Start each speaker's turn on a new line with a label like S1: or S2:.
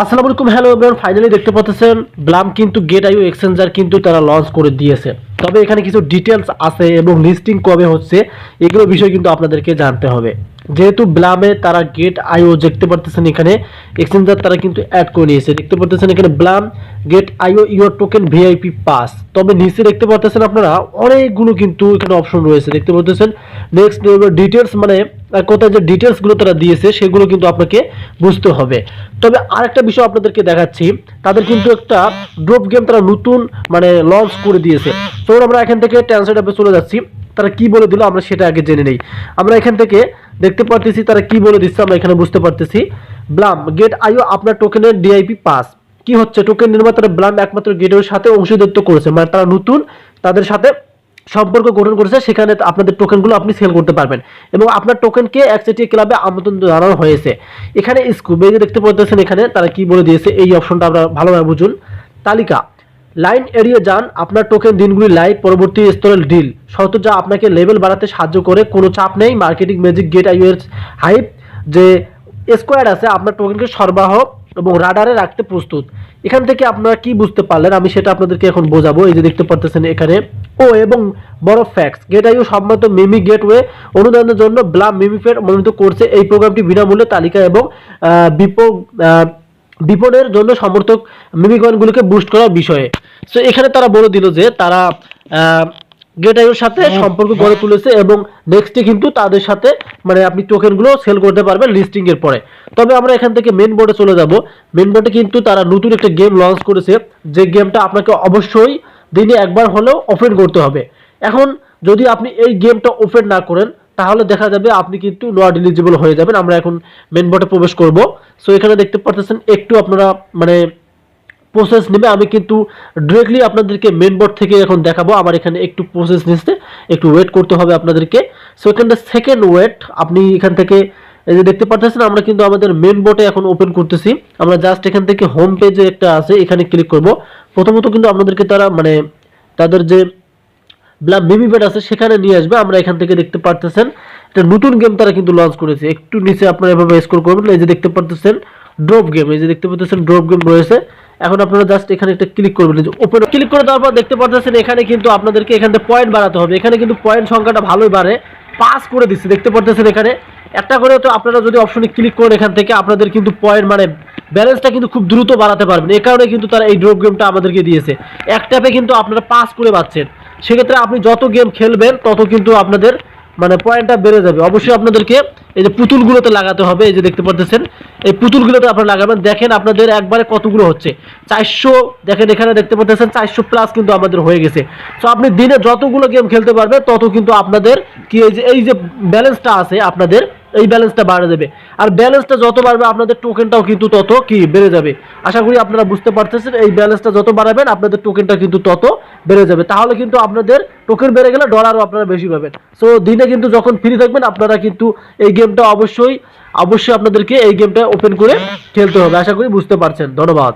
S1: আসসালামু আলাইকুম, hello everyone. Finally দেখতে পাচ্ছেন ব্লাম কিন্তু গেট আইও এক্সচেঞ্জার কিন্তু তারা লঞ্চ করে দিয়েছে। তবে এখানে কিছু ডিটেলস আছে এবং লিস্টিং কবে হচ্ছে এগুলো বিষয় কিন্তু আপনাদেরকে জানতে হবে। যেহেতু ব্লামে তারা গেট আইও দেখতে পাচ্ছেন এখানে এক্সচেঞ্জার তারা কিন্তু অ্যাড করে নিয়েছে। দেখতে পাচ্ছেন এখানে Blum get IO your token VIP pass. তবে নিচে দেখতে পাচ্ছেন আপনারা অনেকগুলো কিন্তু এখানে অপশন রয়েছে। দেখতে পাচ্ছেন নেক্সট ডিটেলস মানে কোথায় যে ডিটেলসগুলো তারা দিয়েছে সেগুলো কিন্তু আপনাকে বুঝতে হবে। তবে আরেকটা বিষয় আপনাদেরকে দেখাচ্ছি, তাদের কিন্তু একটা ড্রপ গেম তারা নতুন মানে লঞ্চ করে দিয়েছে। তো আমরা এখান থেকে ট্রান্সলেট অ্যাপে চলে যাচ্ছি। তারা কি বলে দিল আমরা সেটা আগে জেনে নেই। আমরা এখান থেকে দেখতে পারতেছি তারা কি বলে দিচ্ছে, আমরা এখানে বুঝতে পারতেছি। ব্লাম গেট আইও আপনার টোকেনের ডিআইপি পাস। কি হচ্ছে, টোকেন নির্মাতারা ব্লাম একমাত্র গেটের সাথে অংশীদারিত্ব করেছে, মানে তারা নতুন তাদের সাথে সম্পর্ক গঠন করেছে, সেখানে আপনাদের টোকেনগুলো আপনি সেল করতে পারবেন এবং আপনার টোকেনকে একচেটিয়া ক্লাবে আমন্ত্রণ জানানো হয়েছে। এখানে স্কুপ এই যে দেখতে পাচ্ছেন এখানে তারা কি বলে দিয়েছে এই অপশনটা আপনারা ভালোভাবে বুঝুন। তালিকা লাইন এড়িয়ে যান, আপনার টোকেন দিনগুলি লাইভ পরবর্তী স্তরের ডিল শর্ত যা আপনাকে লেভেল বাড়াতে সাহায্য করে। কোনো চাপ নেই। মার্কেটিং ম্যাজিক গেট আইওর হাইপ যে স্কোয়াড আছে আপনার টোকেনকে সরবরাহ এবং রাডারে রাখতে প্রস্তুত। এখান থেকে আপনারা কি বুঝতে পারলেন আমি সেটা আপনাদেরকে এখন বোঝাবো। এই যে দেখতে পাচ্ছেন এখানে এবং বড় ফ্যাক্স গেট আইও সম্মত মিমি গেটওয়ে অনুদানের জন্য ব্লাম মিমিফেড মনোনীত করছে। এই প্রোগ্রামটি বিনামূল্যে তালিকা এবং বিপণের জন্য সমর্থক মিমিকয়েনগুলোকে বুস্ট করার বিষয়ে। সো এখানে তারা বলে দিল যে তারা গেট আইওর সাথে সম্পর্ক গড়ে তুলেছে এবং নেক্সটে কিন্তু তাদের সাথে মানে আপনি টোকেনগুলো সেল করতে পারবেন লিস্টিং এর পরে। তবে আমরা এখান থেকে মেন বোর্ডে চলে যাব। মেন বোর্ডে কিন্তু তারা নতুন একটা গেম লঞ্চ করেছে, যে গেমটা আপনাকে অবশ্যই দিনে একবার হলেও ওপেন করতে হবে। এখন যদি আপনি এই গেমটা ওপেন না করেন তাহলে দেখা যাবে আপনি কিন্তু নট এলিজিবল হয়ে যাবেন। আমরা এখন মেন বোর্ডে প্রবেশ করব। সো এখানে দেখতে পাচ্ছেন একটু আপনারা মানে প্রসেস নেবে। আমি কিন্তু ডিরেক্টলি আপনাদেরকে মেন বোর্ড থেকে এখন দেখাবো। আমার এখানে একটু প্রসেস নিচ্ছে, একটু ওয়েট করতে হবে আপনাদেরকে। সো এখানে সেকেন্ড ওয়েট আপনি এখান থেকে এই যে দেখতে পাচ্ছেন আমরা কিন্তু আমাদের মেন বোর্ডে এখন ওপেন করতেছি। আমরা জাস্ট এখান থেকে হোম পেজে একটা আছে এখানে ক্লিক করব। প্রথমত কিন্তু আপনাদেরকে তারা মানে তাদের যে ব্লাম মিমিপেড আছে সেখানে নিয়ে আসবে। আমরা এখান থেকে দেখতে পারতেছেন একটা নতুন গেম তারা কিন্তু লঞ্চ করেছে। একটু নিচে আপনারা এভাবে স্ক্রল করবেন, এই যে দেখতে পারতেছেন ড্রপ গেম, এই যে দেখতে পাচ্ছেন ড্রপ গেম রয়েছে। এখন আপনারা জাস্ট এখানে একটা ক্লিক করবেন, যে ওপেন ক্লিক করে দেওয়ার পর দেখতে পাচ্ছেন এখানে কিন্তু আপনাদেরকে এখান থেকে পয়েন্ট বাড়াতে হবে। এখানে কিন্তু পয়েন্ট সংখ্যাটা ভালোই বাড়ে, পাস করে দিচ্ছে। দেখতে পাচ্ছেন এখানে একটা করে তো আপনারা যদি অপশনে ক্লিক করেন এখান থেকে আপনাদের কিন্তু পয়েন্ট মানে ব্যালেন্সটা কিন্তু খুব দ্রুত বাড়াতে পারবেন। এই কারণে কিন্তু তারা এই ড্রপ গেমটা আমাদেরকে দিয়েছে। এক ট্যাপে কিন্তু আপনারা পাস করে পাচ্ছেন। সেক্ষেত্রে আপনি যত গেম খেলবেন তত কিন্তু আপনাদের মানে পয়েন্টটা বেড়ে যাবে। অবশ্যই আপনাদেরকে এই যে পুতুলগুলোতে লাগাতে হবে। এই যে দেখতে পাচ্ছেন এই পুতুলগুলোতে আপনারা লাগাবেন। দেখেন আপনাদের একবারে কতগুলো হচ্ছে, 400। দেখেন এখানে দেখতে পাচ্ছেন 400 প্লাস কিন্তু আমাদের হয়ে গেছে। সো আপনি দিনে যতগুলো গেম খেলতে পারবেন তত কিন্তু আপনাদের কি এই যে ব্যালেন্সটা আছে আপনাদের এই ব্যালেন্সটা বাড়ে যাবে। আর ব্যালেন্সটা যত বাড়বে আপনাদের টোকেনটাও কিন্তু তত কি বেড়ে যাবে। আশা করি আপনারা বুঝতে পারতেছেন এই ব্যালেন্সটা যত বাড়াবেন আপনাদের টোকেনটা কিন্তু তত বেড়ে যাবে। তাহলে কিন্তু আপনাদের টোকেন বেড়ে গেলে ডলারও আপনারা বেশি পাবেন। সো দিনে কিন্তু যখন ফ্রি থাকবেন আপনারা কিন্তু এই গেমটা অবশ্যই আপনাদেরকে এই গেমটা ওপেন করে খেলতে হবে। আশা করি বুঝতে পারছেন। ধন্যবাদ।